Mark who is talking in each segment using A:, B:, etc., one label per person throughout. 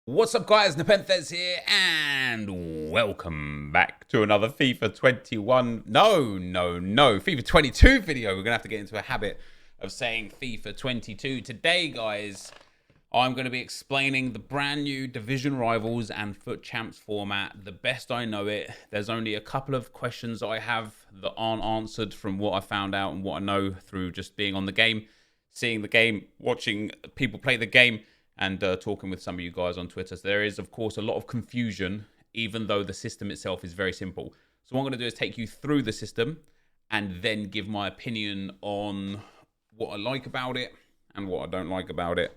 A: What's up, guys? NepentheZ here, and welcome back to another FIFA 21. No, FIFA 22 video. We're gonna have to get into a habit of saying FIFA 22. Today, guys, I'm going to be explaining the brand new Division Rivals and FUT Champs format the best I know it. There's only a couple of questions I have that aren't answered from what I found out and what I know through just being on the game, seeing the game, watching people play the game, and talking with some of you guys on Twitter. So there is, of course, a lot of confusion, even though the system itself is very simple. So what I'm going to do is take you through the system and then give my opinion on what I like about it and what I don't like about it.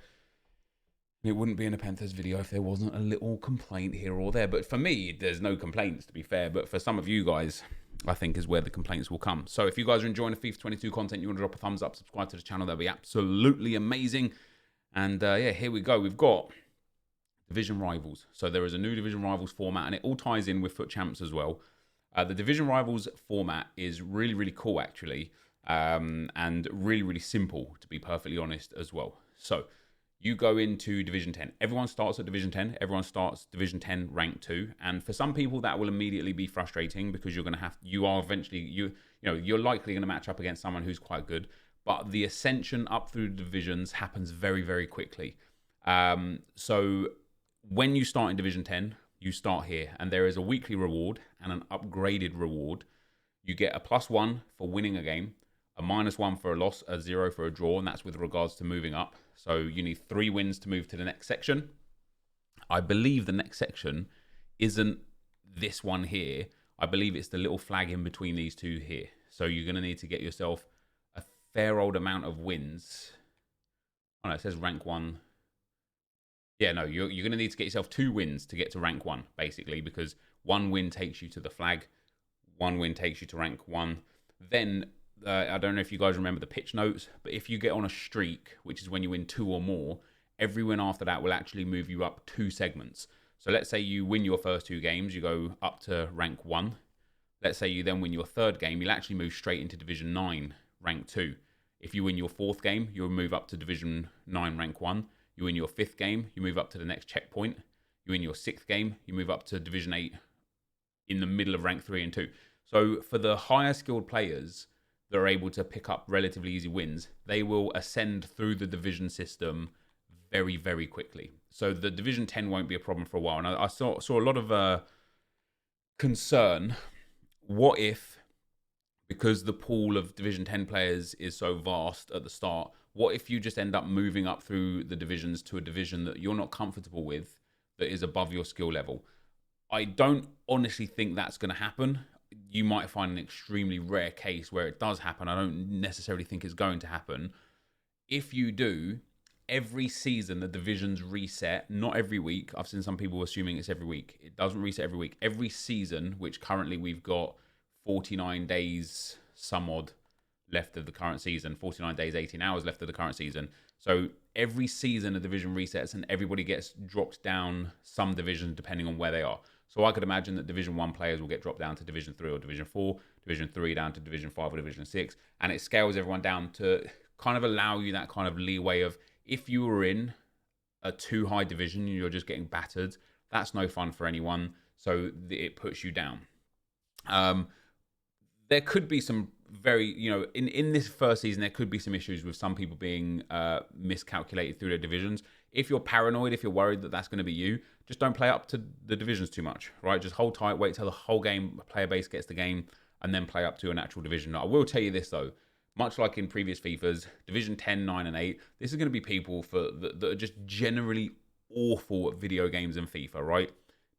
A: It wouldn't be a NepentheZ video if there wasn't a little complaint here or there. But for me, there's no complaints, to be fair. But for some of you guys, I think is where the complaints will come. So if you guys are enjoying the FIFA 22 content, you want to drop a thumbs up, subscribe to the channel, that'd be absolutely amazing. And yeah, here we go. We've got Division Rivals. So there is a new Division Rivals format, and it all ties in with FUT Champs as well. The Division Rivals format is really, really cool, actually, and really, really simple, to be perfectly honest, as well. So you go into Division 10. Everyone starts at Division 10. Everyone starts Division 10 Rank 2. And for some people, that will immediately be frustrating because you're likely going to match up against someone who's quite good. But the ascension up through the divisions happens very, very quickly. So when you start in Division 10, you start here. And there is a weekly reward and an upgraded reward. You get a +1 for winning a game, a -1 for a loss, a 0 for a draw. And that's with regards to moving up. So you need 3 wins to move to the next section. I believe the next section isn't this one here. I believe it's the little flag in between these two here. So you're going to need to get yourself fair old amount of wins. Oh no, it says rank 1. Yeah, no, you're going to need to get yourself 2 wins to get to rank 1, basically, because 1 win takes you to the flag, 1 win takes you to rank 1. Then, I don't know if you guys remember the pitch notes, but if you get on a streak, which is when you win 2 or more, every win after that will actually move you up 2 segments. So let's say you win your first 2 games, you go up to rank 1. Let's say you then win your 3rd game, you'll actually move straight into Division 9, rank 2. If you win your 4th game, you'll move up to Division 9, rank 1. You win your 5th game, you move up to the next checkpoint. You win your 6th game, you move up to Division 8 in the middle of rank 3 and 2. So for the higher skilled players that are able to pick up relatively easy wins, they will ascend through the division system very, very quickly. So the Division 10 won't be a problem for a while. And I saw a lot of concern. What if, because the pool of Division 10 players is so vast at the start, what if you just end up moving up through the divisions to a division that you're not comfortable with, that is above your skill level? I don't honestly think that's going to happen. You might find an extremely rare case where it does happen. I don't necessarily think it's going to happen. If you do, every season the divisions reset, not every week. I've seen some people assuming it's every week. It doesn't reset every week. Every season, which currently we've got 49 days, some odd, left of the current season. 49 days, 18 hours left of the current season. So every season a division resets and everybody gets dropped down some divisions depending on where they are. So I could imagine that Division 1 players will get dropped down to Division 3 or Division 4, Division 3 down to Division 5 or Division 6. And it scales everyone down to kind of allow you that kind of leeway of, if you were in a too high division and you're just getting battered, that's no fun for anyone. So it puts you down. There could be some very, in this first season, there could be some issues with some people being miscalculated through their divisions. If you're paranoid, if you're worried that that's going to be you, just don't play up to the divisions too much, right? Just hold tight, wait till the whole game player base gets the game, and then play up to a natural division. I will tell you this, though. Much like in previous FIFAs, Division 10, 9, and 8, this is going to be people that are just generally awful at video games and FIFA, right?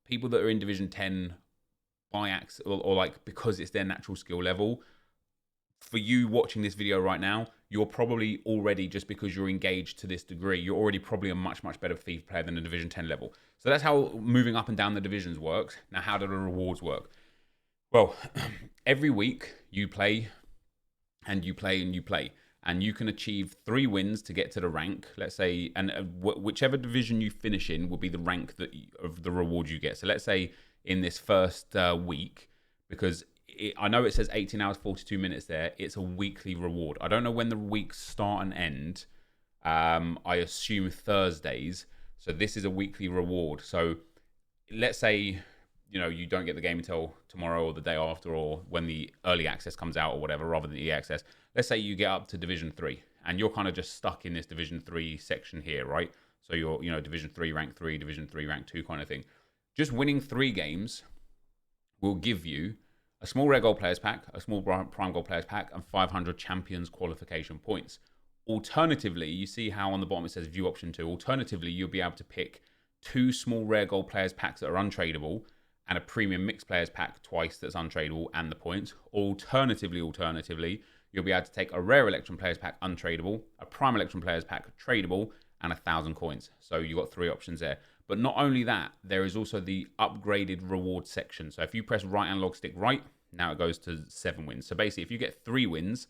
A: People that are in Division 10 by accident or like because it's their natural skill level. For you watching this video right now, you're probably already, just because you're engaged to this degree, you're already probably a much, much better FIFA player than a Division 10 level. So that's how moving up and down the divisions works. Now, how do the rewards work? Well, every week you play and you play and you play. And you can achieve 3 wins to get to the rank, let's say, and whichever division you finish in will be the rank of the reward you get. So let's say in this first week, because I know it says 18 hours, 42 minutes there, it's a weekly reward. I don't know when the weeks start and end. I assume Thursdays. So this is a weekly reward. So let's say, you know, you don't get the game until tomorrow or the day after, or when the early access comes out or whatever, rather than EA access. Let's say you get up to Division 3 and you're kind of just stuck in this Division 3 section here, right? So you're, you know, Division 3 rank 3, Division 3 rank 2 kind of thing. Just winning 3 games will give you a small rare gold players pack, a small prime gold players pack, and 500 champions qualification points. Alternatively, you see how on the bottom it says view option 2. Alternatively, you'll be able to pick 2 small rare gold players packs that are untradeable and a premium mixed players pack twice that's untradeable and the points. Alternatively, you'll be able to take a rare Electrum players pack untradeable, a prime Electrum players pack tradable, and 1,000 coins. So you've got 3 options there. But not only that, there is also the upgraded reward section. So if you press right analog stick right, now it goes to 7 wins. So basically, if you get 3 wins,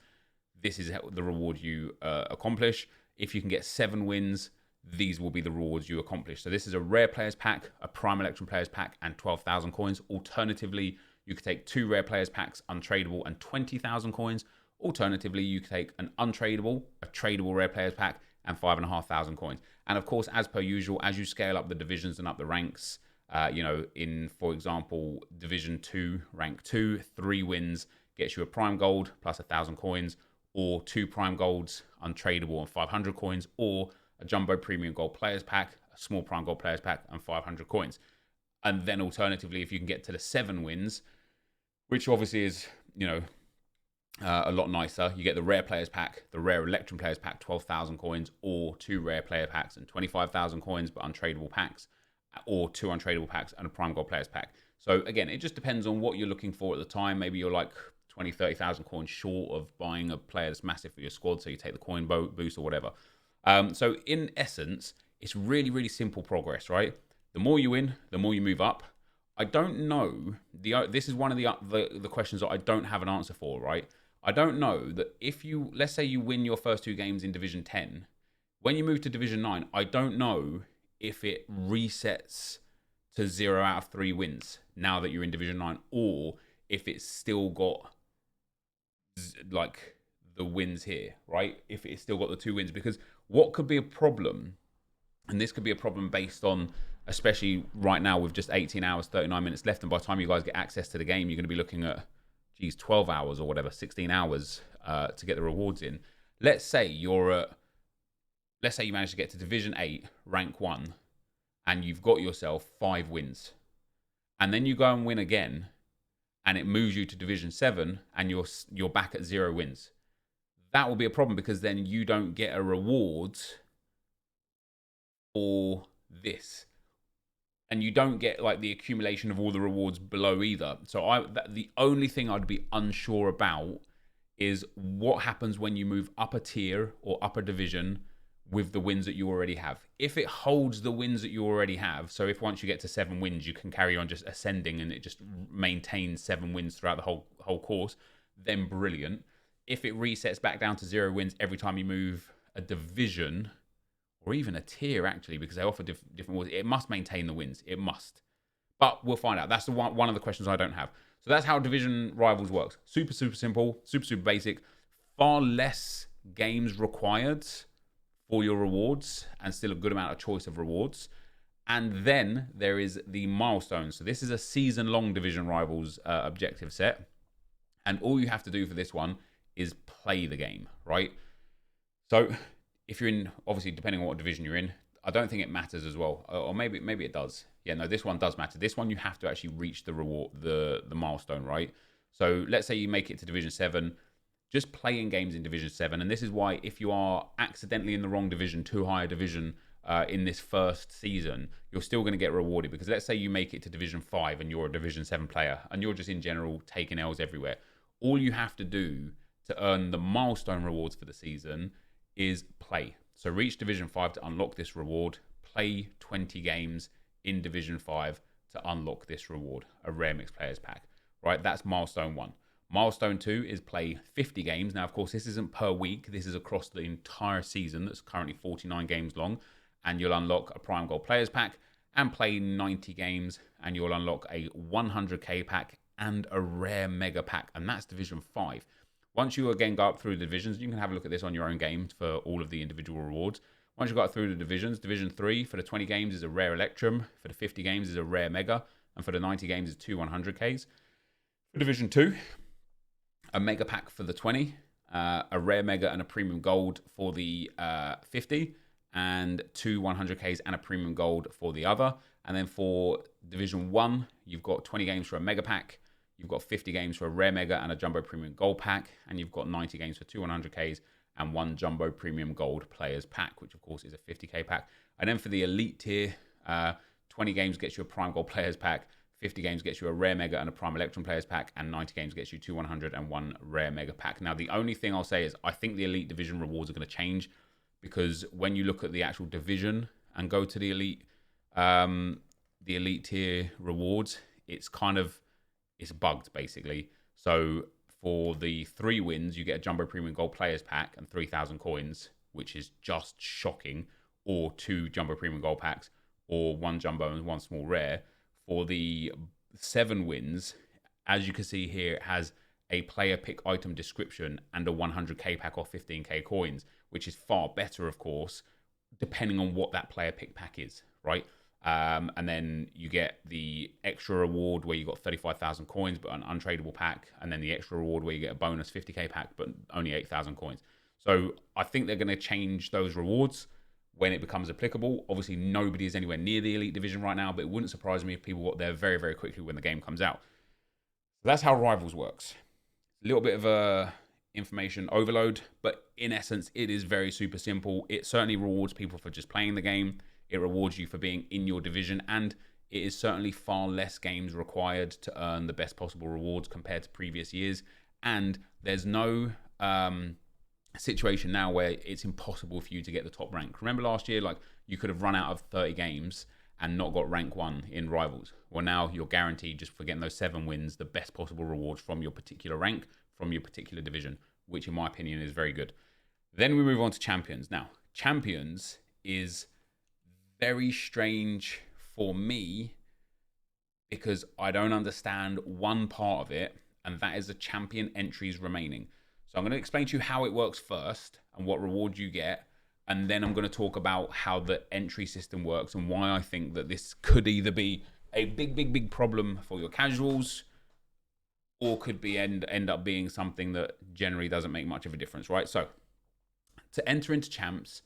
A: this is the reward you accomplish. If you can get 7 wins, these will be the rewards you accomplish. So this is a rare players pack, a prime Electrum players pack, and 12,000 coins. Alternatively, you could take 2 rare players packs, untradeable, and 20,000 coins. Alternatively, you could take an untradeable, a tradable rare players pack, and 5,500 coins. And of course, as per usual, as you scale up the divisions and up the ranks, you know, in, for example, Division 2, rank 2, 3 wins gets you a prime gold plus 1,000 coins, or 2 prime golds untradeable and 500 coins, or a jumbo premium gold players pack, a small prime gold players pack, and 500 coins. And then alternatively, if you can get to the 7 wins, which obviously is, you know, a lot nicer, you get the rare players pack, the rare Electrum players pack, 12,000 coins, or 2 rare player packs and 25,000 coins, but untradeable packs, or 2 untradeable packs and a prime gold players pack. So again, it just depends on what you're looking for at the time. Maybe you're like 20, 30,000 coins short of buying a player that's massive for your squad, so you take the coin boost or whatever. So in essence, it's really, really simple progress, right? The more you win, the more you move up. I don't know. This is one of the questions that I don't have an answer for, right? I don't know that if you, let's say you win your first 2 games in Division 10, when you move to Division 9, I don't know if it resets to 0 out of 3 wins now that you're in Division 9, or if it's still got like the wins here, right? If it's still got the 2 wins, because what could be a problem, and this could be a problem based on, especially right now with just 18 hours, 39 minutes left, and by the time you guys get access to the game, you're going to be looking at, 12 hours or whatever, 16 hours to get the rewards in. Let's say you manage to get to Division 8, rank 1, and you've got yourself 5 wins. And then you go and win again, and it moves you to Division 7, and you're back at 0 wins. That will be a problem, because then you don't get a reward for this. And you don't get like the accumulation of all the rewards below either. So the only thing I'd be unsure about is what happens when you move up a tier or up a division with the wins that you already have. If it holds the wins that you already have, so if once you get to 7 wins, you can carry on just ascending and it just maintains 7 wins throughout the whole course, then brilliant. If it resets back down to 0 wins every time you move a division, or even a tier, actually, because they offer different rewards, it must maintain the wins. It must. But we'll find out. That's one of the questions I don't have. So that's how Division Rivals works. Super, super simple. Super, super basic. Far less games required for your rewards, and still a good amount of choice of rewards. And then there is the milestones. So this is a season-long Division Rivals objective set. And all you have to do for this one is play the game, right? So if you're in, obviously, depending on what division you're in, I don't think it matters as well. Or maybe it does. Yeah, no, this one does matter. This one, you have to actually reach the reward, the milestone, right? So let's say you make it to Division 7, just playing games in Division 7. And this is why if you are accidentally in the wrong division, too high a division in this first season, you're still going to get rewarded. Because let's say you make it to Division 5 and you're a Division 7 player, and you're just in general taking L's everywhere. All you have to do to earn the milestone rewards for the season is play. So reach Division 5 to unlock this reward. Play 20 games in Division 5 to unlock this reward, a rare mixed players pack. Right, that's milestone 1. Milestone 2 is play 50 games. Now, of course, this isn't per week. This is across the entire season that's currently 49 games long. And you'll unlock a prime gold players pack and play 90 games. And you'll unlock a 100k pack and a rare mega pack. And that's Division 5. Once you again go up through the divisions, you can have a look at this on your own game for all of the individual rewards. Once you got through the divisions, Division 3 for the 20 games is a rare Electrum, for the 50 games is a rare Mega, and for the 90 games is 2 100Ks. For Division 2, a Mega Pack for the 20, a rare Mega and a Premium Gold for the 50, and 2 100Ks and a Premium Gold for the other. And then for Division 1, you've got 20 games for a Mega Pack, you've got 50 games for a rare Mega and a Jumbo Premium Gold Pack, and you've got 90 games for 2 100Ks and 1 Jumbo Premium Gold Players Pack, which of course is a 50K pack. And then for the Elite tier, 20 games gets you a Prime Gold Players Pack, 50 games gets you a rare Mega and a Prime Electrum Players Pack, and 90 games gets you 2 100 and 1 rare Mega Pack. Now, the only thing I'll say is I think the Elite Division rewards are going to change, because when you look at the actual division and go to the Elite tier rewards, it's bugged basically. So for the 3 wins, you get a Jumbo Premium Gold Players Pack and 3,000 coins, which is just shocking, or 2 Jumbo Premium Gold Packs, or 1 Jumbo and 1 small rare. For the 7 wins, as you can see here, it has a player pick item description and a 100K pack or 15K coins, which is far better, of course, depending on what that player pick pack is, right? And then you get the extra reward where you got 35,000 coins but an untradeable pack, and then the extra reward where you get a bonus 50K pack but only 8,000 coins. So I think they're going to change those rewards when it becomes applicable. Obviously, nobody is anywhere near the Elite Division right now, but it wouldn't surprise me if people got there very, very quickly when the game comes out. So that's how Rivals works. A little bit of a information overload, but in essence, it is very super simple. It certainly rewards people for just playing the game. It rewards you for being in your division, and it is certainly far less games required to earn the best possible rewards compared to previous years. And there's no situation now where it's impossible for you to get the top rank. Remember last year, like, you could have run out of 30 games and not got rank 1 in Rivals. Well, now you're guaranteed, just for getting those 7 wins, the best possible rewards from your particular rank, from your particular division, which in my opinion is very good. Then we move on to Champions. Now, Champions is very strange for me because I don't understand one part of it, and that is the champion entries remaining. So I'm going to explain to you how it works first and what rewards you get, and then I'm going to talk about how the entry system works and why I think that this could either be a big problem for your casuals, or could be end up being something that generally doesn't make much of a difference, right? So to enter into Champs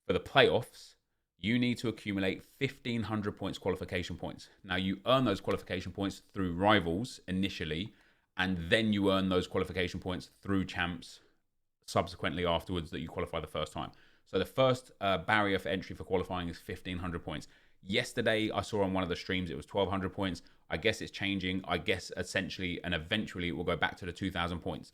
A: for the playoffs, you need to accumulate 1,500 points qualification points. Now, you earn those qualification points through Rivals initially, and then you earn those qualification points through Champs subsequently afterwards that you qualify the first time. So the first barrier for entry for qualifying is 1,500 points. Yesterday, I saw on one of the streams it was 1,200 points. I guess it's changing. I guess essentially and eventually it will go back to the 2,000 points.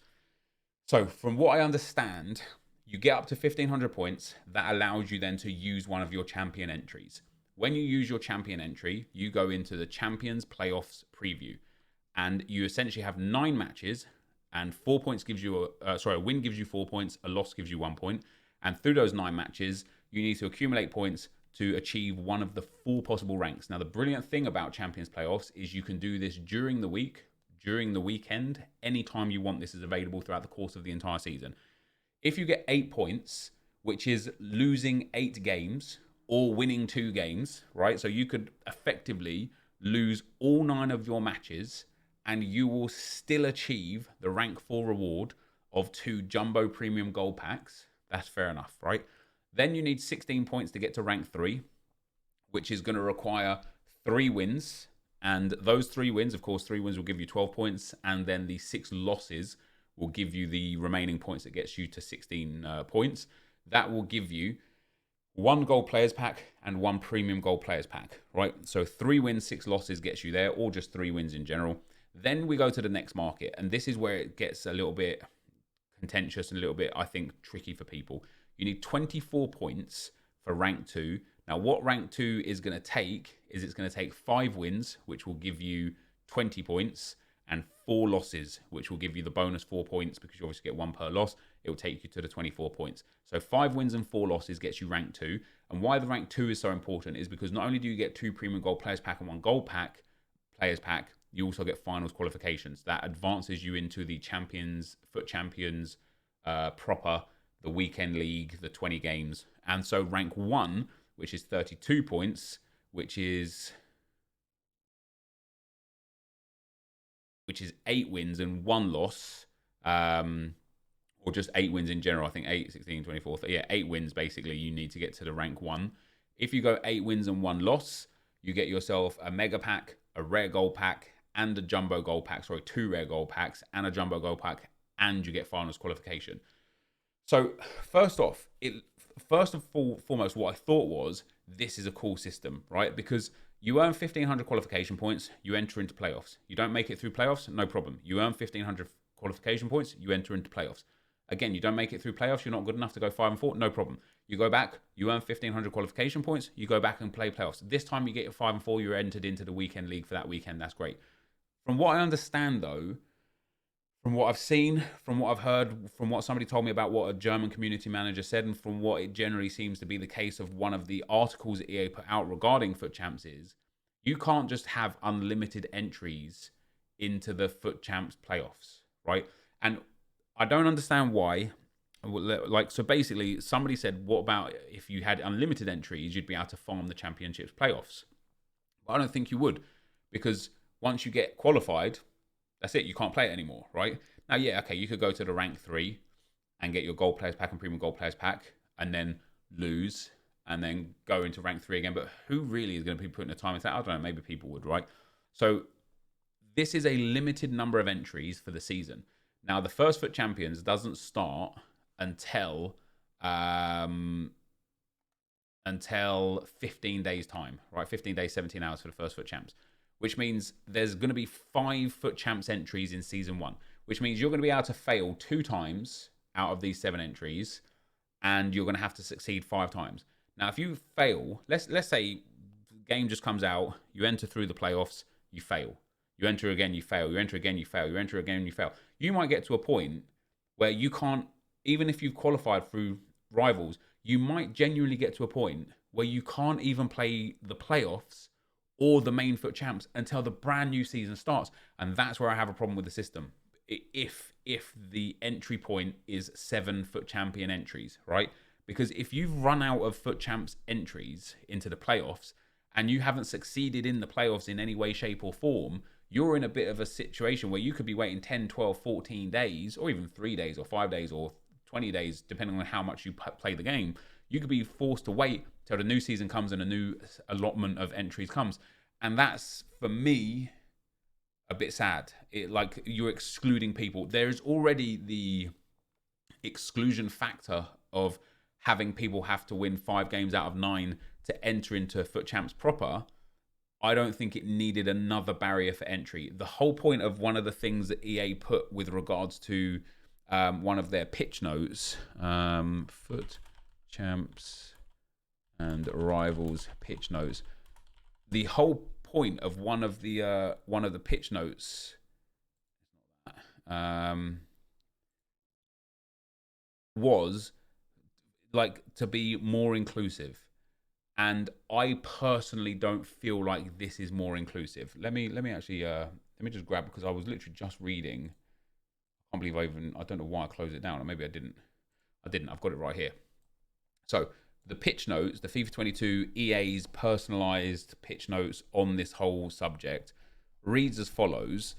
A: So from what I understand, you get up to 1,500 points. That allows you then to use one of your champion entries. When you use your champion entry, you go into the Champions Playoffs preview, and you essentially have 9 matches, and 4 points gives you a win gives you 4 points, a loss gives you 1 point, and through those 9 matches, you need to accumulate points to achieve one of the 4 possible ranks. Now, the brilliant thing about Champions Playoffs is you can do this during the week, during the weekend, anytime you want. This is available throughout the course of the entire season. If you get 8 points, which is losing 8 games or winning 2 games, right? So you could effectively lose all 9 of your matches and you will still achieve the rank 4 reward of 2 Jumbo Premium Gold Packs. That's fair enough, right? Then you need 16 points to get to rank 3, which is going to require 3 wins. And those 3 wins, of course, 3 wins will give you 12 points. And then the 6 losses will give you the remaining points that gets you to 16 points. That will give you 1 Gold Players Pack and 1 Premium Gold Players Pack, right? So 3 wins, 6 losses gets you there, or just 3 wins in general. Then we go to the next market. And this is where it gets a little bit contentious and a little bit, I think, tricky for people. You need 24 points for rank 2. Now, what rank 2 is going to take is it's going to take 5 wins, which will give you 20 points, and 4 losses, which will give you the bonus 4 points because you obviously get 1 per loss. It will take you to the 24 points. So 5 wins and 4 losses gets you rank 2. And why the rank 2 is so important is because not only do you get 2 Premium Gold Players Pack and 1 Gold Pack Players Pack, you also get finals qualifications. That advances you into the FUT Champions proper, the weekend league, the 20 games, And so rank 1, which is 32 points, which is 8 wins and 1 loss, or just 8 wins in general. I think 8, 16, 24. Yeah, 8 wins basically you need to get to the rank 1. If you go 8 wins and 1 loss, you get yourself a mega pack, a rare gold pack, and a jumbo gold pack. Sorry, 2 rare gold packs and a jumbo gold pack, and you get finals qualification. So first off, first and foremost, what I thought was, this is a cool system, right? Because you earn 1,500 qualification points, you enter into playoffs. You don't make it through playoffs, no problem. You earn 1,500 qualification points, you enter into playoffs. Again, you don't make it through playoffs, you're not good enough to go 5 and 4, no problem. You go back, you earn 1,500 qualification points, you go back and play playoffs. This time you get your 5 and 4, you're entered into the weekend league for that weekend. That's great. From what I understand, though, from what I've seen, from what I've heard, from what somebody told me about what a German community manager said, and from what it generally seems to be the case of one of the articles that EA put out regarding FUT Champs, is you can't just have unlimited entries into the FUT Champs playoffs, right? And I don't understand why. Like, so basically, somebody said, what about if you had unlimited entries, you'd be able to farm the championships playoffs? But I don't think you would, because once you get qualified, that's it. You can't play it anymore, right? Now, yeah, okay, you could go to the rank 3 and get your gold players pack and premium gold players pack, and then lose, and then go into rank 3 again. But who really is going to be putting the time into that? I don't know. Maybe people would, right? So this is a limited number of entries for the season. Now, the first FUT Champions doesn't start until 15 days time, right? 15 days, 17 hours for the first FUT Champs, which means there's going to be 5 FUT Champs entries in season 1, which means you're going to be able to fail 2 times out of these 7 entries, and you're going to have to succeed 5 times. Now, if you fail, let's say the game just comes out, you enter through the playoffs, you fail. You enter again, you fail. You enter again, you fail. You enter again, you fail. You might get to a point where you can't, even if you've qualified through rivals, you might genuinely get to a point where you can't even play the playoffs or the main FUT Champs until the brand new season starts. And that's where I have a problem with the system. If the entry point is 7 FUT Champion entries, right? Because if you've run out of FUT Champs entries into the playoffs and you haven't succeeded in the playoffs in any way, shape or form, you're in a bit of a situation where you could be waiting 10, 12, 14 days, or even 3 days or 5 days or 20 days, depending on how much you play the game. You could be forced to wait till the new season comes and a new allotment of entries comes. And that's, for me, a bit sad. Like, you're excluding people. There's already the exclusion factor of having people have to win 5 games out of 9 to enter into FUT Champs proper. I don't think it needed another barrier for entry. The whole point of one of the things that EA put with regards to one of their pitch notes, FUT Champs and Rivals pitch notes. The whole point of one of the pitch notes was like to be more inclusive. And I personally don't feel like this is more inclusive. Let me actually let me just grab, because I was literally just reading. I can't believe I don't know why I closed it down, or maybe I didn't. I've got it right here. So the pitch notes, the FIFA 22 EA's personalized pitch notes on this whole subject reads as follows.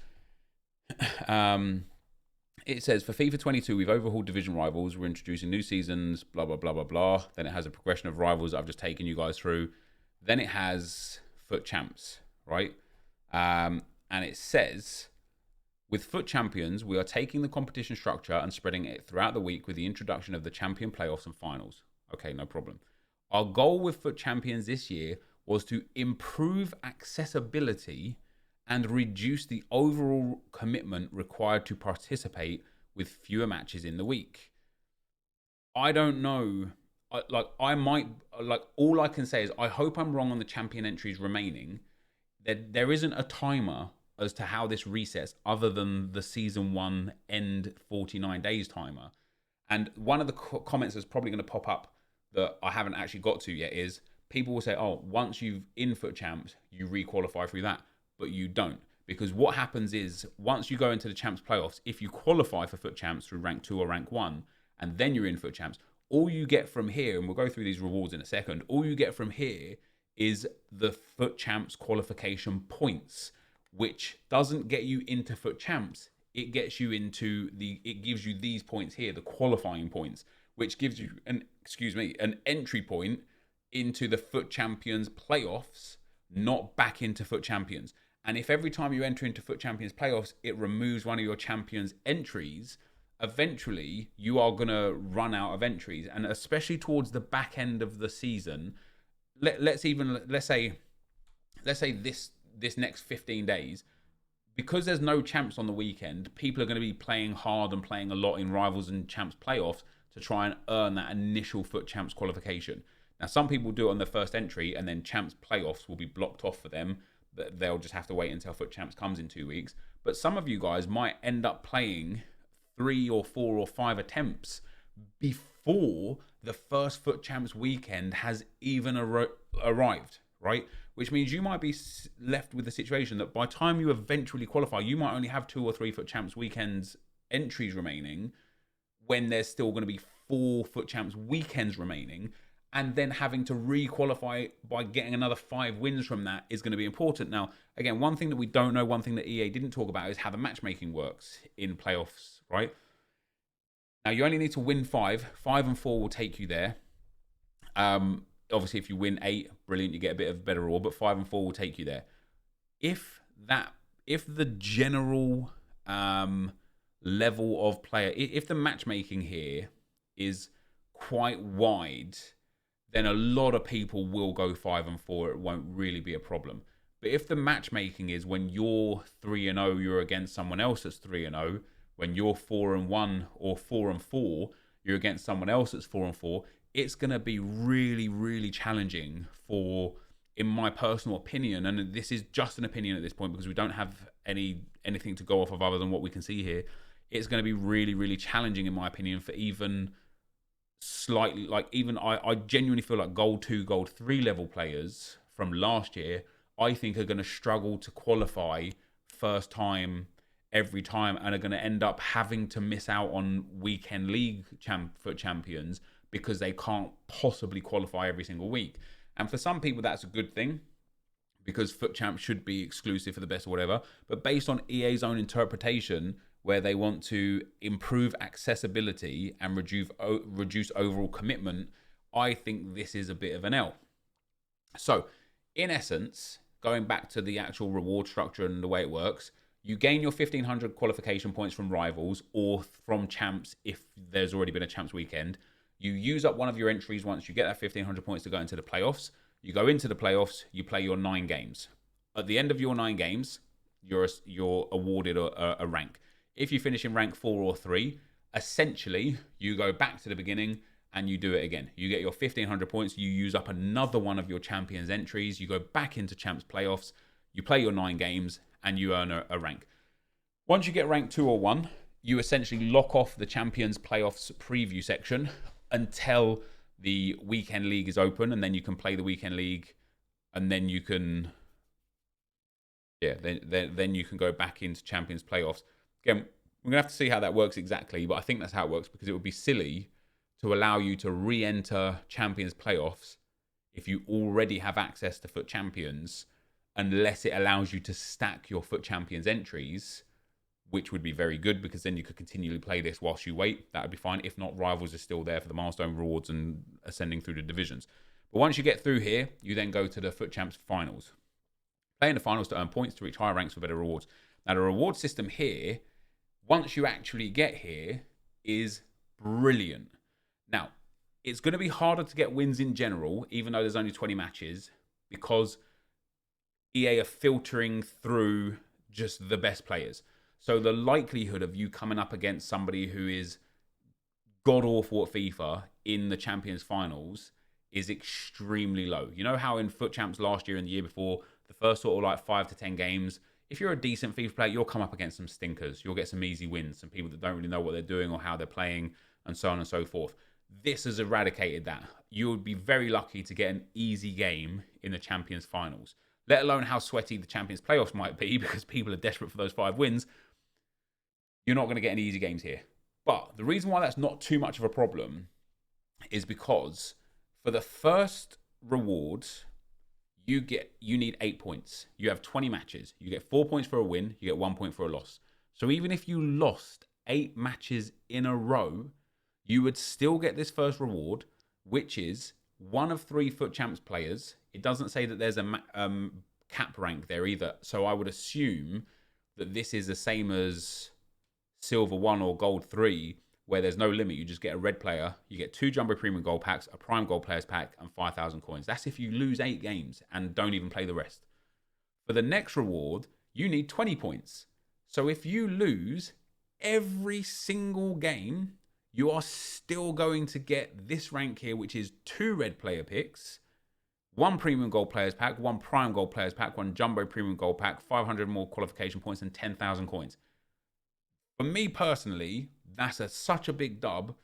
A: It says, for FIFA 22, we've overhauled division rivals. We're introducing new seasons, blah, blah, blah, blah, blah. Then it has a progression of rivals that I've just taken you guys through. Then it has FUT Champs, right? And it says, with FUT Champions, we are taking the competition structure and spreading it throughout the week with the introduction of the champion playoffs and finals. Okay, no problem. Our goal with FUT Champions this year was to improve accessibility and I reduce the overall commitment required to participate with fewer matches in the week. I don't know. All I can say is I hope I'm wrong on the champion entries remaining. There isn't a timer as to how this resets other than the season 1 end 49 days timer. And one of the comments that's probably going to pop up that I haven't actually got to yet is people will say, oh, once you've in FUT Champs, you re-qualify through that. But you don't, because what happens is once you go into the Champs playoffs, if you qualify for FUT Champs through rank 2 or rank 1, and then you're in FUT Champs, all you get from here, and we'll go through these rewards in a second, all you get from here is the FUT Champs qualification points, which doesn't get you into FUT Champs. It gets you into it gives you these points here, the qualifying points, which gives you an entry point into the FUT Champions playoffs, not back into FUT Champions. And if every time you enter into FUT Champions playoffs, it removes one of your Champions entries, eventually you are going to run out of entries. And especially towards the back end of the season, let's say this next 15 days, because there's no champs on the weekend, people are going to be playing hard and playing a lot in rivals and champs playoffs to try and earn that initial FUT Champs qualification. Now, some people do it on their first entry, and then champs playoffs will be blocked off for them. They'll just have to wait until FUT Champs comes in 2 weeks. But some of you guys might end up playing 3 or 4 or 5 attempts before the first FUT Champs weekend has even arrived, right? Which means you might be left with the situation that by the time you eventually qualify, you might only have 2 or 3 FUT Champs weekends entries remaining, when there's still going to be 4 FUT Champs weekends remaining, and then having to re-qualify by getting another 5 wins from that is going to be important. Now, again, one thing that we don't know, one thing that EA didn't talk about, is how the matchmaking works in playoffs, right? Now, you only need to win 5. 5 and 4 will take you there. Obviously, if you win 8, brilliant, you get a bit of a better reward, but 5 and 4 will take you there. If the general level of player, if the matchmaking here is quite wide, then a lot of people will go 5 and 4. It won't really be a problem. But if the matchmaking is when you're 3 and 0, you're against someone else that's 3 and 0. When you're 4 and 1 or 4 and 4, you're against someone else that's 4 and 4. It's going to be really, really challenging for, in my personal opinion, and this is just an opinion at this point because we don't have anything to go off of other than what we can see here. It's going to be really, really challenging, in my opinion, for even slightly, I genuinely feel like Gold 2, Gold 3 level players from last year, I think are going to struggle to qualify first time every time, and are going to end up having to miss out on weekend league FUT champions because they can't possibly qualify every single week. And for some people, that's a good thing, because FUT Champs should be exclusive for the best or whatever. But based on EA's own interpretation, where they want to improve accessibility and reduce overall commitment, I think this is a bit of an L. So, in essence, going back to the actual reward structure and the way it works, you gain your 1,500 qualification points from rivals or from champs if there's already been a champs weekend. You use up one of your entries once you get that 1,500 points to go into the playoffs. You go into the playoffs, you play your 9 games. At the end of your 9 games, you're awarded a rank. If you finish in rank 4 or 3, essentially, you go back to the beginning and you do it again. You get your 1,500 points, you use up another one of your champions entries, you go back into champs playoffs, you play your 9 games, and you earn a rank. Once you get rank 2 or 1, you essentially lock off the champions playoffs preview section until the weekend league is open, and then you can play the weekend league, and then you can, then you can go back into champions playoffs. Again, we're gonna have to see how that works exactly, but I think that's how it works, because it would be silly to allow you to re-enter champions playoffs if you already have access to FUT champions, unless it allows you to stack your FUT champions entries, which would be very good, because then you could continually play this whilst you wait. That would be fine. If not, rivals are still there for the milestone rewards and ascending through the divisions. But once you get through here, you then go to the FUT Champs finals. Play in the finals to earn points to reach higher ranks for better rewards. Now, the reward system here, once you actually get here, is brilliant. Now, it's going to be harder to get wins in general, even though there's only 20 matches, because EA are filtering through just the best players. So the likelihood of you coming up against somebody who is god-awful at FIFA in the Champions Finals is extremely low. You know how in FUT Champs last year and the year before, the first sort of like 5 to 10 games, if you're a decent FIFA player, you'll come up against some stinkers. You'll get some easy wins, some people that don't really know what they're doing or how they're playing, and so on and so forth. This has eradicated that. You would be very lucky to get an easy game in the Champions Finals, let alone how sweaty the Champions Playoffs might be, because people are desperate for those 5 wins. You're not going to get any easy games here. But the reason why that's not too much of a problem is because for the first reward, you need 8 points. You have 20 matches. You get 4 points for a win. You get 1 point for a loss. So even if you lost 8 matches in a row, you would still get this first reward, which is one of 3 FUT Champs players. It doesn't say that there's a cap rank there either. So I would assume that this is the same as Silver 1 or Gold 3, where there's no limit. You just get a red player. You get 2 Jumbo Premium Gold packs, a Prime Gold Players pack, and 5,000 coins. That's if you lose 8 games and don't even play the rest. For the next reward, you need 20 points. So if you lose every single game, you are still going to get this rank here, which is 2 red player picks, 1 Premium Gold Players pack, 1 Prime Gold Players pack, 1 Jumbo Premium Gold pack, 500 more qualification points, and 10,000 coins. For me personally, that's such a big dub.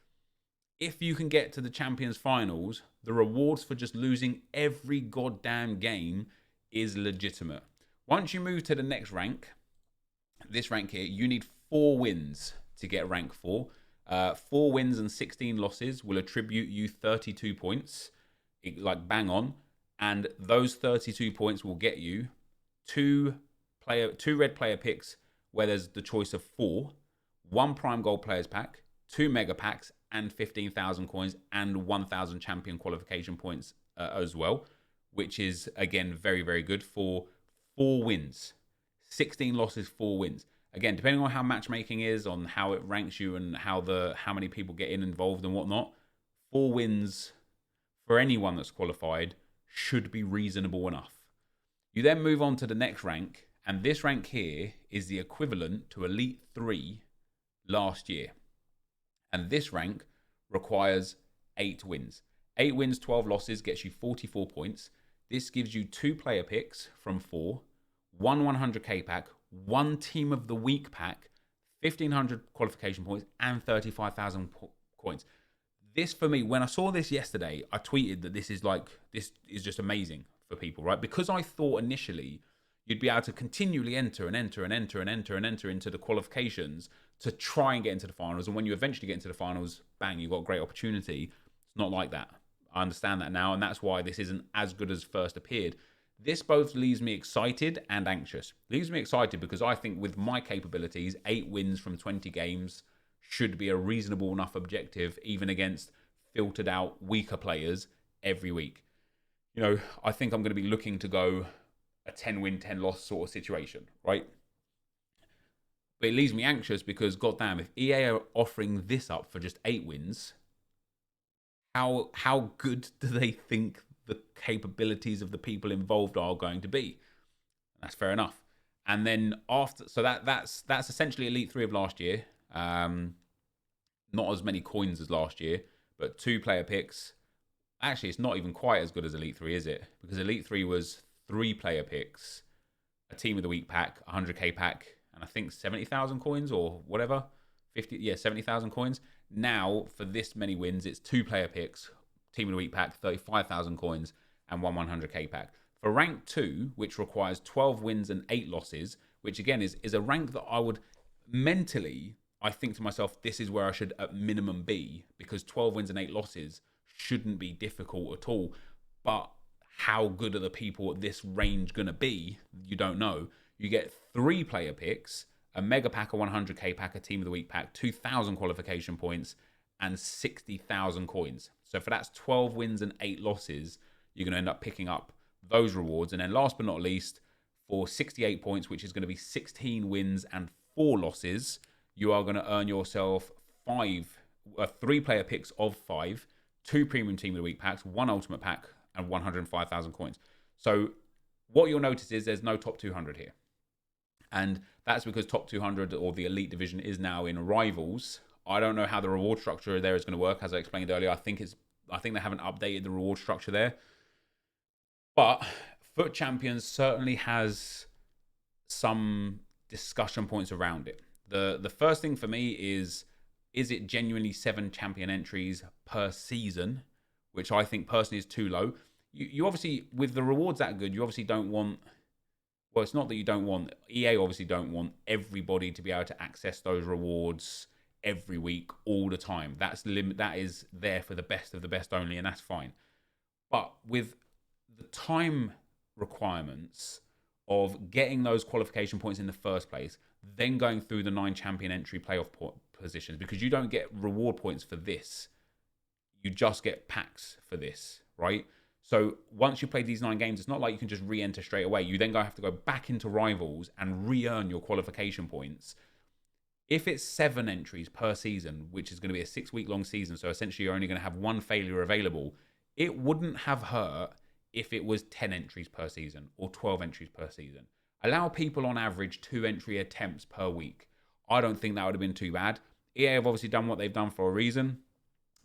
A: If you can get to the Champions Finals, the rewards for just losing every goddamn game is legitimate. Once you move to the next rank, this rank here, you need 4 wins to get rank 4. 4 wins and 16 losses will attribute you 32 points, like bang on. And those 32 points will get you 2 red player picks where there's the choice of 4, 1 Prime Gold Players pack, 2 Mega Packs, and 15,000 coins and 1,000 champion qualification points as well, which is, again, very, very good for 4 wins. 16 losses, 4 wins. Again, depending on how matchmaking is, on how it ranks you and how many people get involved and whatnot, 4 wins for anyone that's qualified should be reasonable enough. You then move on to the next rank, and this rank here is the equivalent to Elite 3 last year. And this rank requires 8 wins. 8 wins, 12 losses gets you 44 points. This gives you 2 player picks from 4, 1 100k pack, 1 Team of the Week pack, 1,500 qualification points, and 35,000 coins. This, for me, when I saw this yesterday, I tweeted that this is just amazing for people, right? Because I thought initially you'd be able to continually enter into the qualifications to try and get into the finals. And when you eventually get into the finals, bang, you've got a great opportunity. It's not like that. I understand that now, and that's why this isn't as good as first appeared. This both leaves me excited and anxious. Leaves me excited because I think with my capabilities, 8 wins from 20 games should be a reasonable enough objective, even against filtered out weaker players every week. You know, I think I'm going to be looking to go a 10-win, 10-loss sort of situation, right? But it leaves me anxious because, goddamn, if EA are offering this up for just 8 wins, how good do they think the capabilities of the people involved are going to be? That's fair enough. And then after, so that's essentially Elite 3 of last year. Not as many coins as last year, but 2 player picks. Actually, it's not even quite as good as Elite 3, is it? Because Elite 3 was 3 player picks, a Team of the Week pack, 100k pack, and I think 70,000 coins or whatever. 70,000 coins. Now, for this many wins, it's 2 player picks, Team of the Week pack, 35,000 coins, and 100k pack. For rank 2, which requires 12 wins and 8 losses, which again is a rank that I would mentally, I think to myself, this is where I should at minimum be, because 12 wins and 8 losses shouldn't be difficult at all. But how good are the people at this range going to be? You don't know. You get 3 player picks, a mega pack, a 100k pack, a Team of the Week pack, 2,000 qualification points, and 60,000 coins. So for that's 12 wins and 8 losses, you're going to end up picking up those rewards. And then last but not least, for 68 points, which is going to be 16 wins and 4 losses, you are going to earn yourself 3 player picks of 5, 2 premium Team of the Week packs, 1 ultimate pack, and 105,000 coins. So what you'll notice is there's no top 200 here. And that's because top 200 or the elite division is now in rivals. I don't know how the reward structure there is going to work. As I explained earlier, I think they haven't updated the reward structure there. But FUT Champions certainly has some discussion points around it. The first thing for me is it genuinely 7 champion entries per season, which I think personally is too low. You obviously, with the rewards that good, you obviously don't want... Well, it's not that you don't want... EA obviously don't want everybody to be able to access those rewards every week, all the time. That is there for the best of the best only, and that's fine. But with the time requirements of getting those qualification points in the first place, then going through the 9 champion entry playoff positions, because you don't get reward points for this, you just get packs for this, right? So once you play these 9 games, it's not like you can just re-enter straight away. You then have to go back into Rivals and re-earn your qualification points. If it's 7 entries per season, which is going to be a 6-week long season, so essentially you're only going to have 1 failure available, it wouldn't have hurt if it was 10 entries per season or 12 entries per season. Allow people on average 2 entry attempts per week. I don't think that would have been too bad. EA have obviously done what they've done for a reason,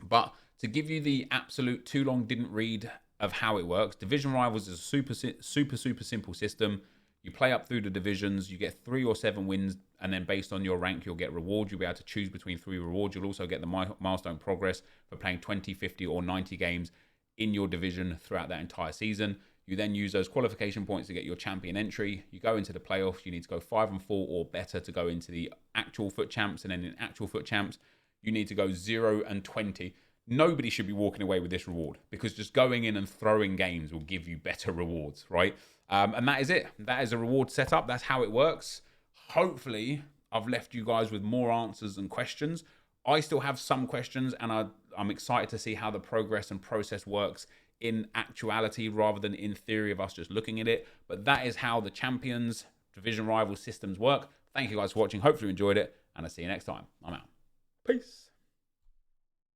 A: but to give you the absolute too long didn't read of how it works, Division Rivals is a super simple system. You play up through the divisions, you get 3 or 7 wins, and then based on your rank, you'll get rewards. You'll be able to choose between 3 rewards. You'll also get the milestone progress for playing 20, 50, or 90 games in your division throughout that entire season. You then use those qualification points to get your champion entry. You go into the playoffs. You need to go 5-4 or better to go into the actual FUT champs. And then in actual FUT champs, you need to go 0-20. Nobody should be walking away with this reward, because just going in and throwing games will give you better rewards, right? And that is it. That is a reward setup. That's how it works. Hopefully, I've left you guys with more answers and questions. I still have some questions, and I'm excited to see how the progress and process works in actuality rather than in theory of us just looking at it. But that is how the Champions Division Rival systems work. Thank you guys for watching. Hopefully you enjoyed it, and I'll see you next time. I'm out. Peace.